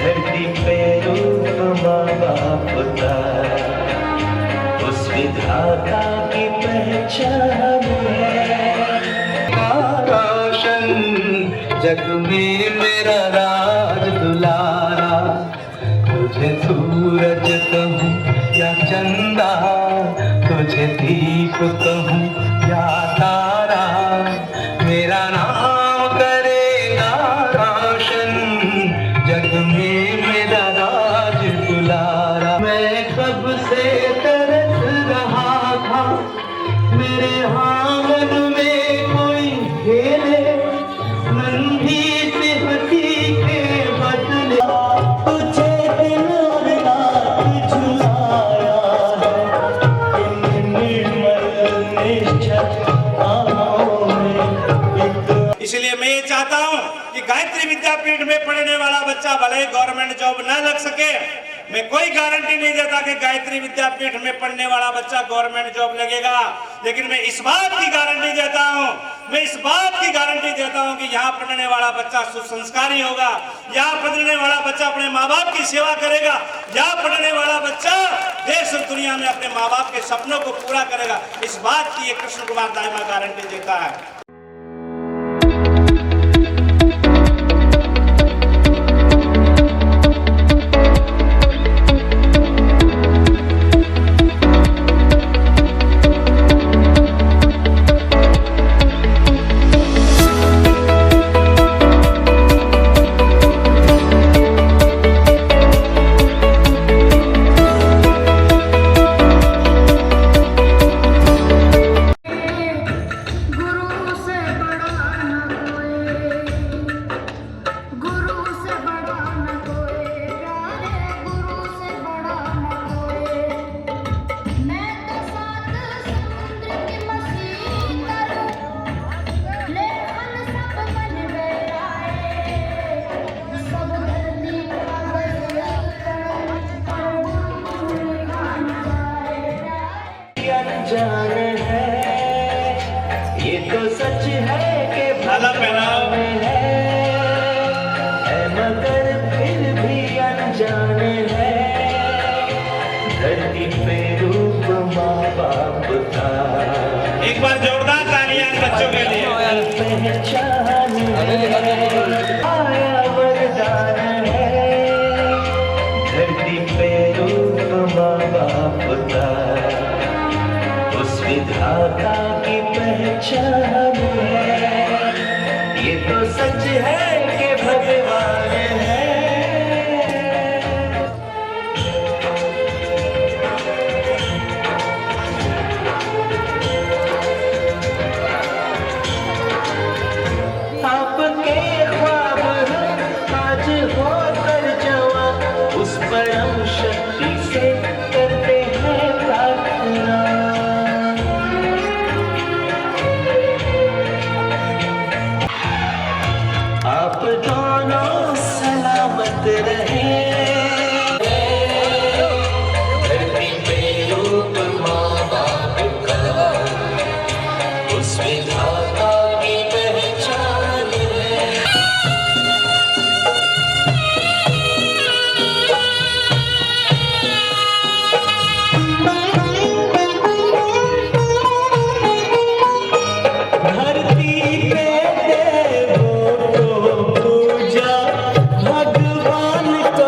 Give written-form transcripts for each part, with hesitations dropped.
धरती पे रूप माँ बाप का, उस विधाता की पहचान है। रोशन जग में मेरा राज दुलारा, तुझे सूरज कहूँ या चंदा, तुझे दीप कहूँ या तारा, मेरा नाम करेगा रोशन जग में मेरा राज दुलारा। मैं कब से तरस रहा था, मेरे आंगन में कोई खेले, नन्ही सी हंसी के बदले तुझे दिन और रात झुलाया है इन निर्मल निश्चल आँखों में। इसलिए मैं ये चाहता हूँ कि गायत्री विद्यापीठ में पढ़ने वाला बच्चा भले ही गवर्नमेंट जॉब न लग सके, मैं कोई गारंटी नहीं देता कि गायत्री विद्यापीठ में पढ़ने वाला बच्चा गवर्नमेंट जॉब लगेगा, लेकिन मैं इस बात की गारंटी देता हूँ, कि यहाँ पढ़ने वाला बच्चा सुसंस्कारी होगा, यहाँ पढ़ने वाला बच्चा अपने माँ बाप की सेवा करेगा, यहाँ पढ़ने वाला बच्चा देश और दुनिया में अपने माँ बाप के सपनों को पूरा करेगा। इस बात की कृष्ण कुमार दाइमा गारंटी देता है। अनजान है ये तो सच है कि भला में है मगर फिर भी अनजान है। धरती पे रूप माँ बाप का, एक बार जोरदार तालियां बच्चों के लिए। पहचान आया वरदान है। धरती पे रूप माँ बाप का, उस विधाता की पहचान है। ये तो सच है कि भगवान है। आपके ख्वाब आज होकर जवां, उस परम शक्ति से करते हैं प्रार्थना। आप दोनों सलामत रहे। धरती पे रूप माँ बाप का, उस विधाता की पहचान है। धरती पे देवों को पूजा, भगवान को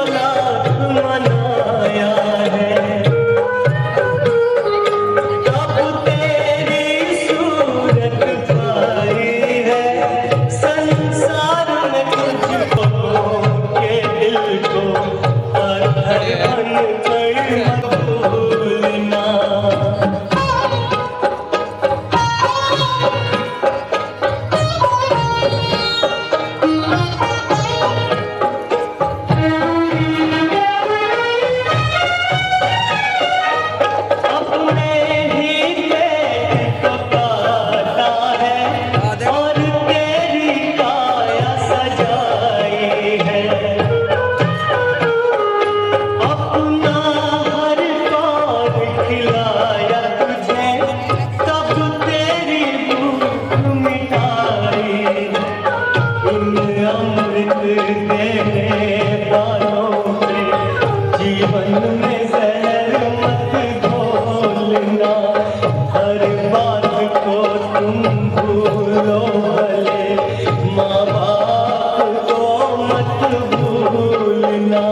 भूलना।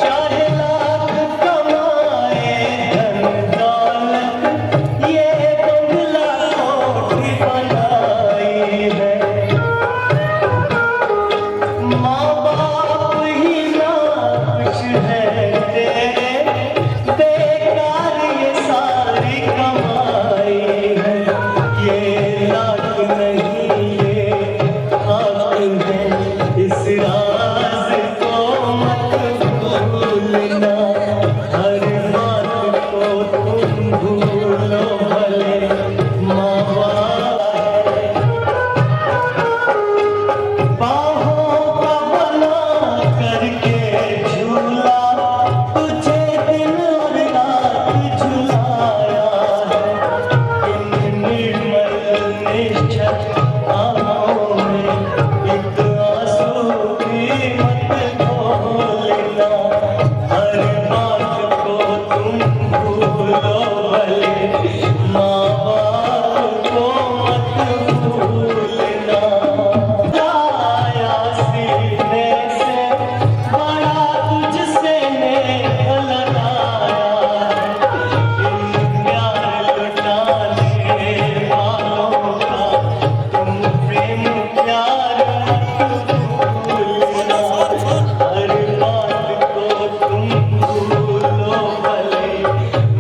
चाहे लाख कमाए धन दौलत, ये बंगला कोठी बनाई है। माँ बाप ही ना कुछ है तेरे, बेकार ये सारी कमाई है। ये लाख नहीं ये आँख है, इस राज को मत भूलना। हर बात को तुम भूलो भले, माँ बाप बाहों का बना करके झूला, तुझे दिन और रात झुलाया है। इन निर्मल निश्चल आँखों में एक आंसू भी मत खोलना। हर बात को तुम भूलो भले, माँ बाप को मत भूलना। आया सीने से बड़ा तुझसे नेह लगाया, इन प्यार लुटाने वालों का तुम प्रेम प्यार मत भूलना। हर बात को तुम भूलो भले,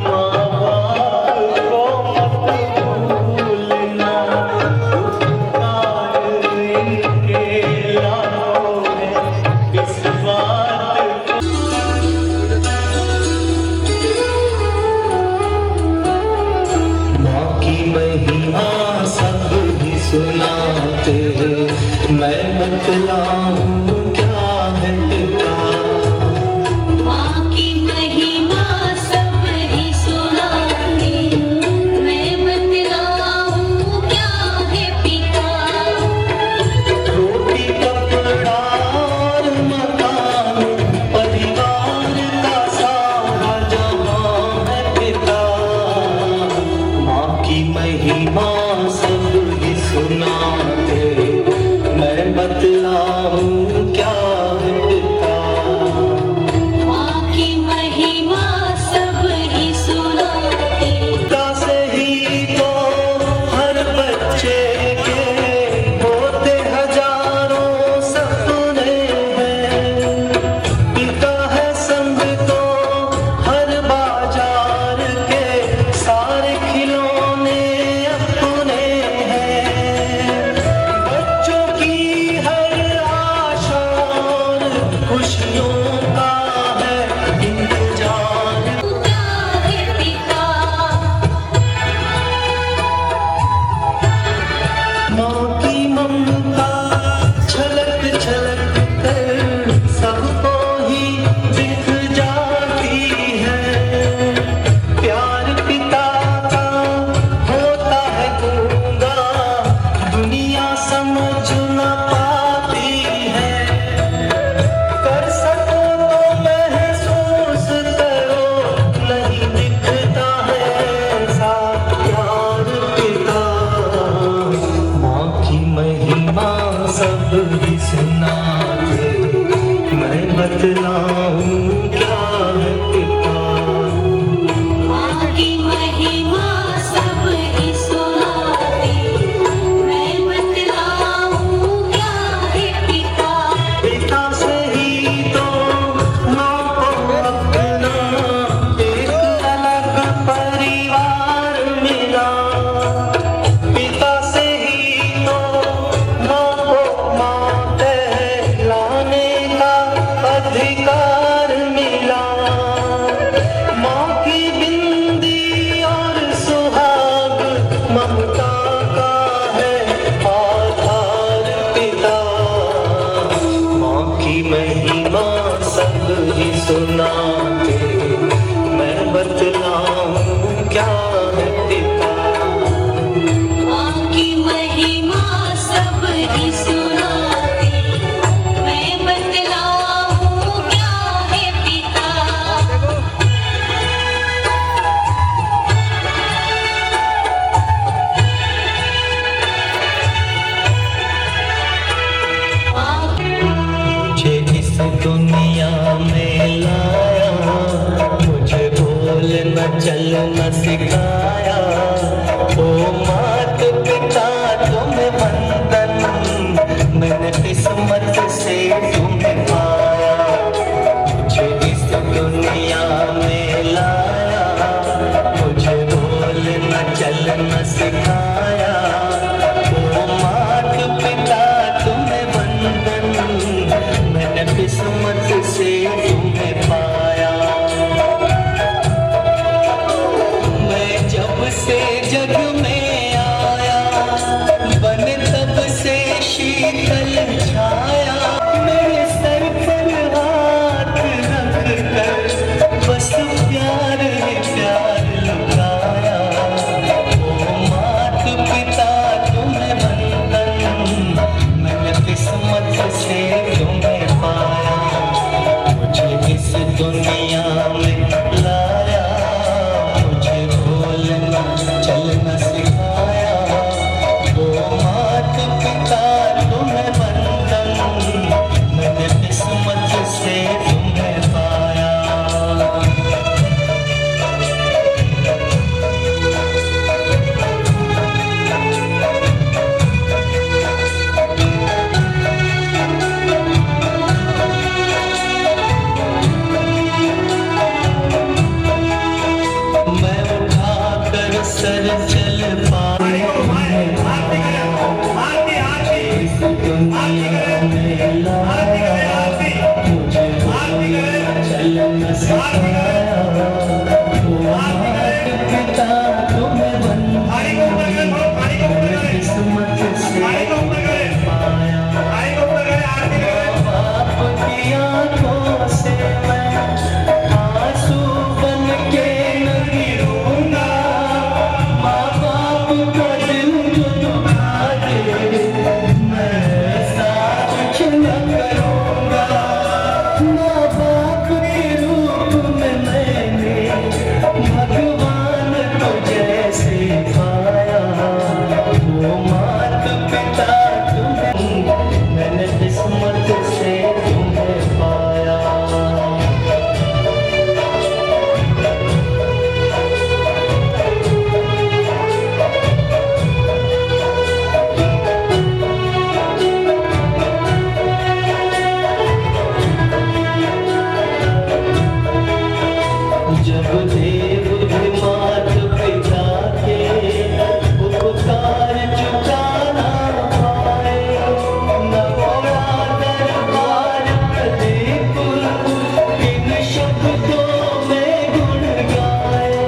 माँ बाप को मत भूलना। उपकार इनके लाडों में इस बात को। माँ की महिमा सब ही सुनाते हैं, मैं बतलाऊं क्या है पिता। माँ की महिमा सब ही सुनाते, मैं बतलाऊं क्या है पिता। रोटी कपड़ा और मकान, परिवार का सारा जहां है पिता। माँ की महिमा सब ही सुनाते, मैं बतलाऊं क्या है पिता। माँ की महिमा सब ही सुनाते, पिता से ही तो हर बच्चे के होते हजारों सपने हैं। पिता है संग तो हर बाजार के सारे खिलौने अपने हैं। बच्चों की हर आशा और खुशियों का है इंतजार। क्या है पिता। माँ की ममता छलक छलक कर सबको ही दिख जाती है। प्यार पिता का होता है गूंगा, दुनिया समझ न पाती है। कर सको तो महसूस करो, नहीं दिखता है ऐसा प्यार पिता। माँ की महिमा सब ही सुनाते, मैं बतलाऊं क्या है पिता। माँ की महिमा सब ही सुनाते, मैं बतलाऊं क्या है पिता। पिता से ही तो माँ को अपना एक अलग परिवार मिला। पिता से ही तो माँ को माँ कहलाने का अधिकार दुनिया में लाया, मुझे बोलना चलना सिखाया, वो मात पिता तुम्हें बंधन, मैंने किस्मत से तुम्हें पाया। मैं उठाकर सर चल पाया, इस दुनिया में लाया, मुझे बोलना चलना सिखाया, वो मात पिता तुम्हें बंधन, मैंने किस्मत से पाया। बाप की आंखों से मैं आंसू बन के न गिरूंगा, माँ बाप का दिल जो दुखा दे, मैं ऐसा कुछ न करूंगा। माँ बाप के रूप में मैंने भगवान को जैसे पाया, वो मात पिता तुम्हें, मैंने किस्मत से तुम्हें पाया। जब देव भी मात पिता के उपकार चुकाना पाए, न होगा दरबार प्रदीप, इन शब्दों में गुण गाए।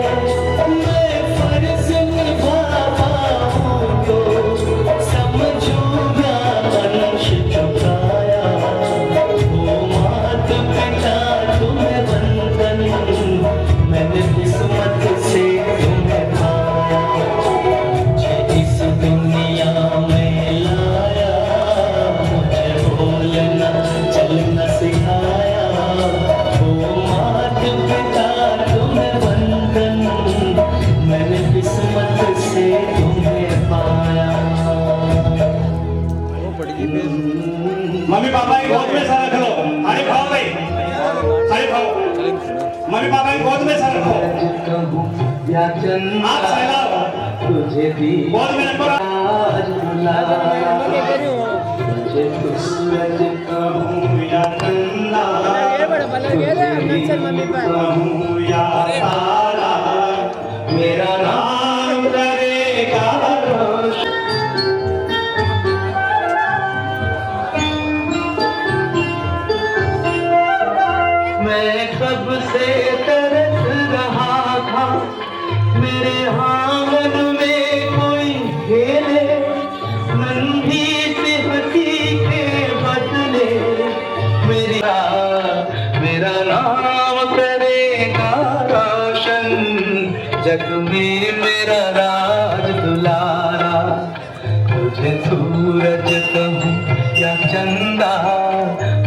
मैं फर्ज निभा पाऊं तो समझूंगा अंश चुकाया, वो मात पिता तुम्हें बंधन, मैंने किस्मत से तुम्हें पाया। मुझे इस दुनिया में लाया, मुझे बोलना चलना सिखाया, वो मात पिता तुम्हें बंधन, मैंने किस्मत से तुम्हें पाया। मम्मी पापा की गोद में सर रख लो। अरे खाओ भाई, अरे खाओ। मम्मी पापा की गोद में सर रखो। या चंदा आप सहलाओ, तुझे भी गोद में रखो। आज बुलाया, मुझे तो सूरज कहूँ या चंदा, कहूँ या तारा, मेरा नाम करेगा रोशन। मैं कब से तरस रहा था, मेरे आंगन में कोई खेले, नन्ही सी हंसी के बदले मेरा नाम करेगा रोशन, जग में मेरा राज दुलारा। तुझे सूरज कहूँ या चंदा,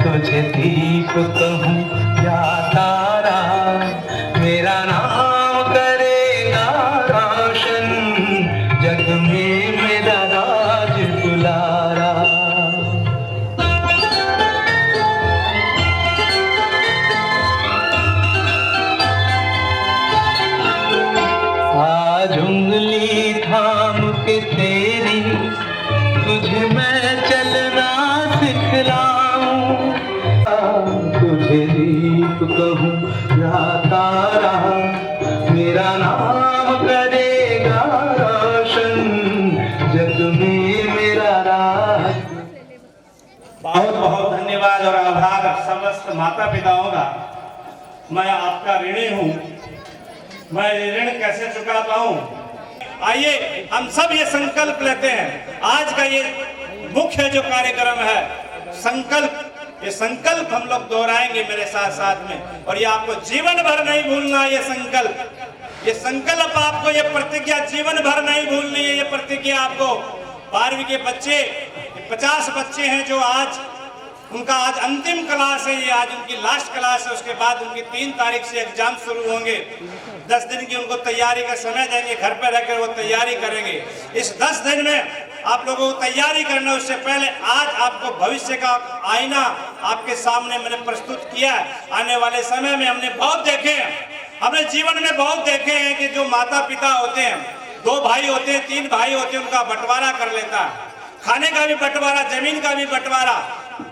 तुझे दीप कहूँ या तारा, मेरा नाम करेगा रोशन, जग में मेरा राज दुलारा। आज उंगली थाम के तेरी, तुझे मैं चलना सिखलाऊं, तुझे दीप कहूँ या तारा, मेरा नाम करेगा रोशन, जग में मेरा राज। बहुत बहुत धन्यवाद और आभार समस्त माता पिताओं का। मैं आपका ऋणी हूँ, मैं ये ऋण कैसे चुका पाऊं। आइए हम सब ये संकल्प लेते हैं। आज का ये मुख्य जो कार्यक्रम है संकल्प, ये संकल्प हम लोग दोहराएंगे मेरे साथ साथ में, और ये आपको जीवन भर नहीं भूलना। ये संकल्प आपको, ये प्रतिज्ञा जीवन भर नहीं भूलनी है। ये प्रतिज्ञा आपको 12वीं के बच्चे 50 बच्चे हैं जो आज उनका आज अंतिम क्लास है, ये आज उनकी लास्ट क्लास है। उसके बाद उनकी 3 तारीख से एग्जाम शुरू होंगे। 10 दिन की उनको तैयारी का समय देंगे, घर पर रहकर वो तैयारी करेंगे। इस 10 दिन में आप लोगों को तैयारी करना, उससे पहले आज आपको भविष्य का आईना आपके सामने मैंने प्रस्तुत किया है। आने वाले समय में हमने बहुत देखे हैं, हमने जीवन में बहुत देखे हैं कि जो माता पिता होते हैं, 2 भाई होते हैं, 3 भाई होते हैं, उनका बंटवारा कर लेता है। खाने का भी बंटवारा, जमीन का भी बंटवारा,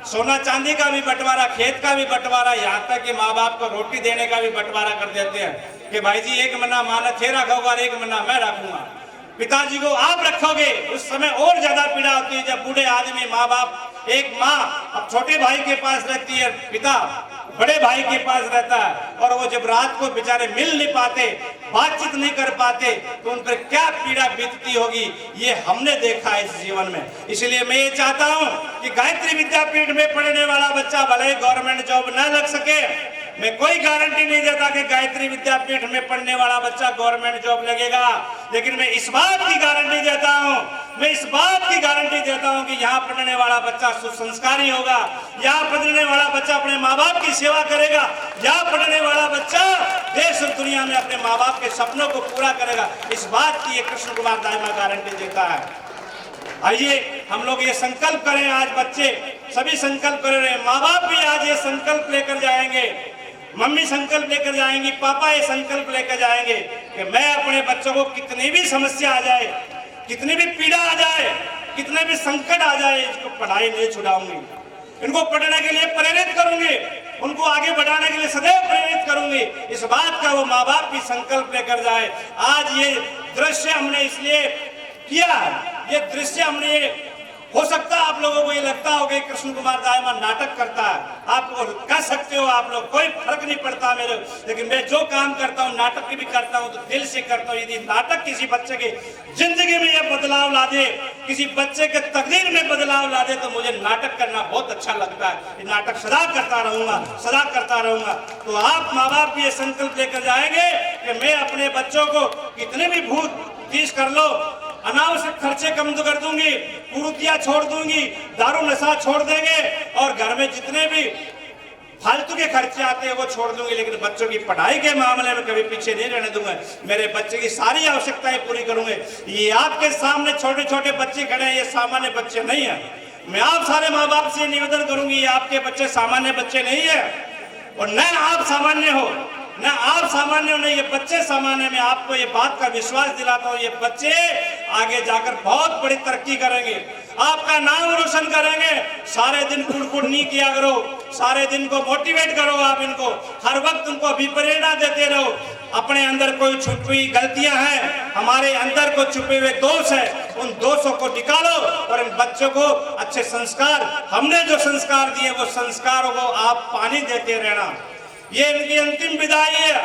सोना चांदी का भी बंटवारा, खेत का भी बंटवारा, यहाँ तक कि माँ बाप को रोटी देने का भी बंटवारा कर देते हैं कि भाई जी 1 महीना माला थे रखोगा और 1 महीना मैं रखूंगा। पिताजी को आप रखोगे, उस समय और ज्यादा पीड़ा होती है जब बूढ़े आदमी, माँ बाप, एक माँ अब छोटे भाई के पास रहती है, पिता बड़े भाई के पास रहता है, और वो जब रात को बेचारे मिल नहीं पाते, बातचीत नहीं कर पाते, तो उन पर क्या पीड़ा बीतती होगी, ये हमने देखा है इस जीवन में। इसलिए मैं ये चाहता हूँ कि गायत्री विद्यापीठ में पढ़ने वाला बच्चा भले गवर्नमेंट जॉब न लग सके, मैं कोई गारंटी नहीं देता कि गायत्री विद्यापीठ में पढ़ने वाला बच्चा गवर्नमेंट जॉब लगेगा, लेकिन मैं इस बात की गारंटी देता हूं, मैं इस बात की गारंटी देता हूं कि यहाँ पढ़ने वाला बच्चा सुसंस्कारी होगा, यहाँ पढ़ने वाला बच्चा अपने माँ बाप की सेवा करेगा, यहाँ पढ़ने वाला बच्चा देश और दुनिया में अपने माँ बाप के सपनों को पूरा करेगा। इस बात की कृष्ण कुमार दाइमा गारंटी देता है। आइए हम लोग ये संकल्प करें, आज बच्चे सभी संकल्प कर रहे हैं, माँ बाप भी आज ये संकल्प लेकर जाएंगे, मम्मी संकल्प लेकर जाएंगी, पापा ये संकल्प लेकर जाएंगे कि मैं अपने बच्चों को कितनी भी समस्या आ जाए, कितनी भी पीड़ा आ जाए, कितने भी संकट आ जाए, इसको पढ़ाई नहीं छुड़ाऊंगी, इनको पढ़ने के लिए प्रेरित करूंगी, उनको आगे बढ़ाने के लिए सदैव प्रेरित करूंगी। इस बात का वो माँ बाप भी संकल्प लेकर जाए। आज ये दृश्य हमने इसलिए किया, ये दृश्य हमने, हो सकता है आप लोगों को ये लगता होगा कृष्ण कुमार दाइमा नाटक करता है, आप कह सकते हो, आप लोग, कोई फर्क नहीं पड़ता मेरे, लेकिन मैं जो काम करता हूँ, नाटक भी करता हूँ तो दिल से करता हूँ। यदि नाटक किसी बच्चे की जिंदगी में ये बदलाव ला दे, किसी बच्चे के तकदीर में बदलाव ला दे, तो मुझे नाटक करना बहुत अच्छा लगता है। ये नाटक सदा करता रहूंगा, सदा करता रहूंगा। तो आप माँ बाप भी ये संकल्प लेकर जाएंगे कि मैं अपने बच्चों को कितने भी भूत तीस कर लो, अनावश्यक खर्चे कम कर दूंगी, कुरीतियां छोड़ दूंगी, दारू नशा छोड़ देंगे, और घर में जितने भी फालतू के खर्चे आते हैं वो छोड़ दूंगी, लेकिन बच्चों की पढ़ाई के मामले में कभी पीछे नहीं रहने दूंगा। मेरे बच्चे की सारी आवश्यकताएं पूरी करूंगे। ये आपके सामने छोटे छोटे बच्चे खड़े हैं, ये सामान्य बच्चे नहीं है। मैं आप सारे माँ बाप से निवेदन करूंगी, ये आपके बच्चे सामान्य बच्चे नहीं है, और न आप सामान्य हो, न आप सामान्य हो, न ये बच्चे सामान्य। में आपको ये बात का विश्वास दिलाता हूँ, ये बच्चे आगे जाकर बहुत बड़ी तरक्की करेंगे, आपका नाम रोशन करेंगे। सारे दिन कुड़कुड़ नहीं किया करो, सारे दिन को मोटिवेट करो, आप इनको हर वक्त उनको अभिप्रेरणा देते रहो। अपने अंदर कोई छुपी गलतियां हैं, हमारे अंदर को छुपे हुए दोष है, उन दोषों को निकालो और इन बच्चों को अच्छे संस्कार, हमने जो संस्कार दिए वो संस्कारों को आप पानी देते रहना। ये इनकी अंतिम विदाई है,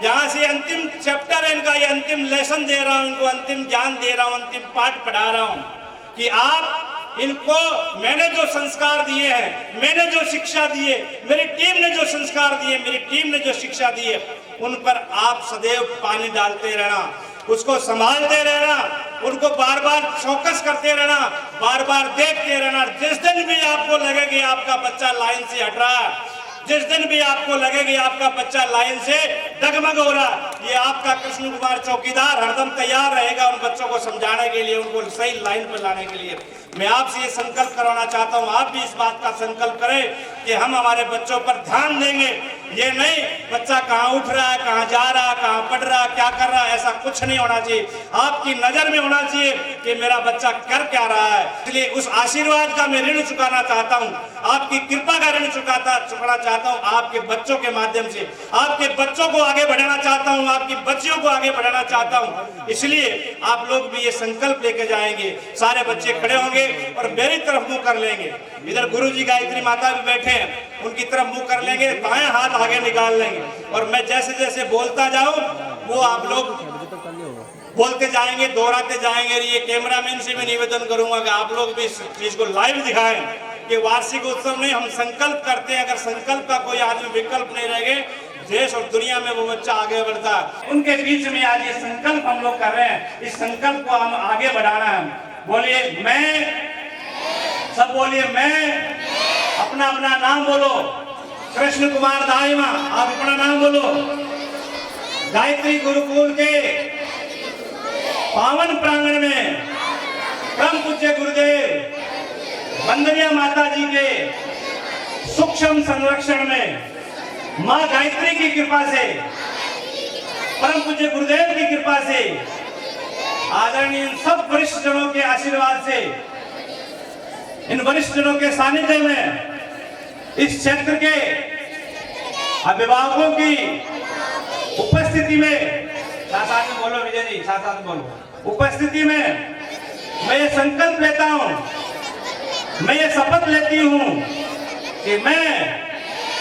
यहाँ से अंतिम चैप्टर है इनका, ये अंतिम लेसन दे रहा हूँ, इनको अंतिम ज्ञान दे रहा हूँ, अंतिम पाठ पढ़ा रहा हूँ कि आप इनको, मैंने जो संस्कार दिए हैं, मैंने जो शिक्षा दी है, मेरी टीम ने जो संस्कार दिए, मेरी टीम ने जो शिक्षा दी है, उन पर आप सदैव पानी डालते रहना, उसको संभालते रहना, उनको बार बार फोकस करते रहना, बार बार देखते रहना। जिस दिन भी आपको लगे कि आपका बच्चा लाइन से हट रहा है, जिस दिन भी आपको लगे कि आपका बच्चा लाइन से डगमग हो रहा, ये आपका कृष्ण कुमार चौकीदार हरदम तैयार रहेगा उन बच्चों को समझाने के लिए, उनको सही लाइन पर लाने के लिए। मैं आपसे ये संकल्प करवाना चाहता हूँ, आप भी इस बात का संकल्प करें कि हम हमारे बच्चों पर ध्यान देंगे। ये नहीं बच्चा कहाँ उठ रहा है, कहाँ जा रहा है, कहाँ पढ़ रहा है, क्या कर रहा है, ऐसा कुछ नहीं होना चाहिए। आपकी नजर में होना चाहिए कि मेरा बच्चा कर क्या रहा है। इसलिए उस आशीर्वाद का मैं ऋण चुकाना चाहता हूँ, आपकी कृपा का ऋण चुकाना चाहता हूँ, आपके बच्चों के माध्यम से आपके बच्चों को आगे बढ़ाना चाहता हूँ, आपकी बच्चियों को आगे बढ़ाना चाहता हूँ। इसलिए आप लोग भी ये संकल्प लेके जाएंगे, सारे बच्चे खड़े होंगे और मेरी तरफ मुंह कर लेंगे। इधर गुरुजी गायत्री माता भी बैठे हैं, उनकी तरफ मुंह कर लेंगे, दाएं हाथ आगे निकाल लेंगे, और मैं जैसे जैसे बोलता जाऊं वो आप लोग बोलते जाएंगे, दोहराते जाएंगे। ये कैमरामैन से मैं निवेदन करूंगा कि आप लोग भी इस चीज को लाइव दिखाएं कि वार्षिक उत्सव में हम संकल्प करते हैं, अगर संकल्प का कोई आदमी विकल्प नहीं रहेंगे, देश और दुनिया में वो बच्चा आगे बढ़ता है। उनके बीच में आज ये संकल्प हम लोग कर रहे हैं, इस संकल्प को हम आगे बढ़ाना है। बोलिए मैं, सब बोलिए मैं, अपना अपना नाम बोलो। कृष्ण कुमार दाईमा, आप अपना नाम बोलो। गायत्री गुरुकुल के पावन प्रांगण में परम पूज्य गुरुदेव वंदनीय माता जी के सूक्ष्म संरक्षण में माँ गायत्री की कृपा से, परम पूज्य गुरुदेव की कृपा से, आदरणीय सब वरिष्ठ जनों के आशीर्वाद से, इन वरिष्ठ जनों के सानिध्य में, इस क्षेत्र के अभिभावकों की उपस्थिति में, साथ में बोलो विजय जी, साथ बोलो, उपस्थिति में मैं ये संकल्प लेता हूं, मैं ये शपथ लेती हूं कि मैं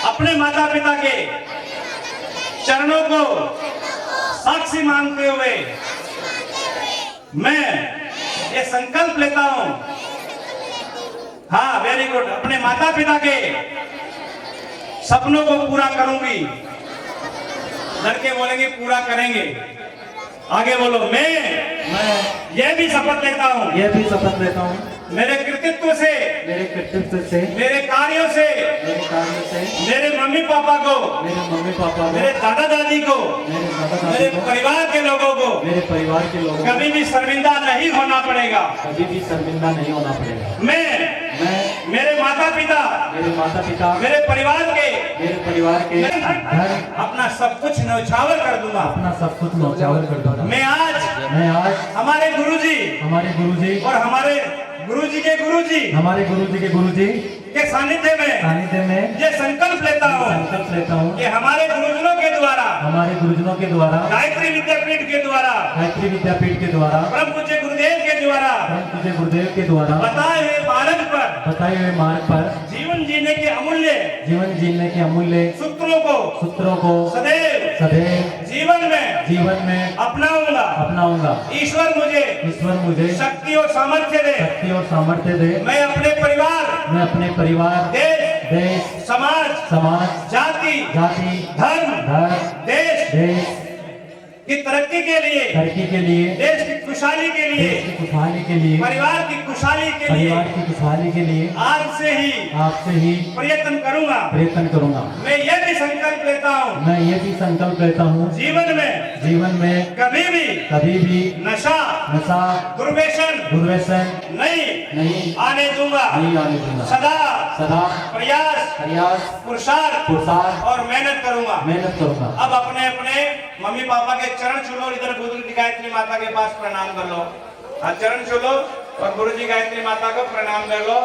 अपने माता पिता के चरणों को साक्षी मानते हुए मैं ये संकल्प लेता हूं, हाँ वेरी गुड, अपने माता पिता के सपनों को पूरा करूंगी। लड़के बोलेंगे पूरा करेंगे। आगे बोलो, मैं यह भी शपथ लेता हूं, यह भी शपथ लेता हूँ मेरे कृतित्व से, मेरे कर्तव्य से, मेरे कार्यों से, मेरे कार्यों से, मेरे मम्मी पापा को, मेरे मम्मी पापा को, मेरे दादा दादी को, मेरे दादा मेरे दादी को, परिवार के लोगों को मेरे परिवार के लोगों को कभी भी शर्मिंदा नहीं होना पड़ेगा। कभी भी शर्मिंदा नहीं होना पड़ेगा। मैं मैं मेरे माता पिता, मेरे माता पिता, मेरे परिवार के, मेरे परिवार के घर अपना सब कुछ न्यौछावर कर दूंगा। अपना सब कुछ न्यौछावर कर दूंगा। मैं आज हमारे गुरुजी और हमारे गुरुजी के गुरुजी के सानिध्य में ये संकल्प लेता हूँ कि हमारे गुरुजनों के द्वारा गायत्री विद्यापीठ के द्वारा परम पूज्य गुरुदेव के द्वारा बताए हुए मार्ग पर जीवन जीने के अमूल्य सूत्रों को सदैव जीवन में अपनाऊंगा। ईश्वर मुझे शक्ति और सामर्थ्य दे। मैं अपने परिवार, देश, समाज, जाति, धर्म, देश की तरक्की के लिए, देश की खुशहाली के लिए, परिवार की खुशहाली के लिए आपसे ही प्रयत्न करूंगा। मैं ये भी संकल्प लेता हूँ जीवन में कभी भी नशा दुर्व्यसन नहीं आने दूंगा। सदा प्रयास पुरुषार्थ और मेहनत करूंगा। अब अपने मम्मी पापा के चरण छू लो, इधर गुरु जी गायत्री माता के पास प्रणाम कर लो। हाँ, चरण छू लो और गुरु जी गायत्री माता को प्रणाम कर लो।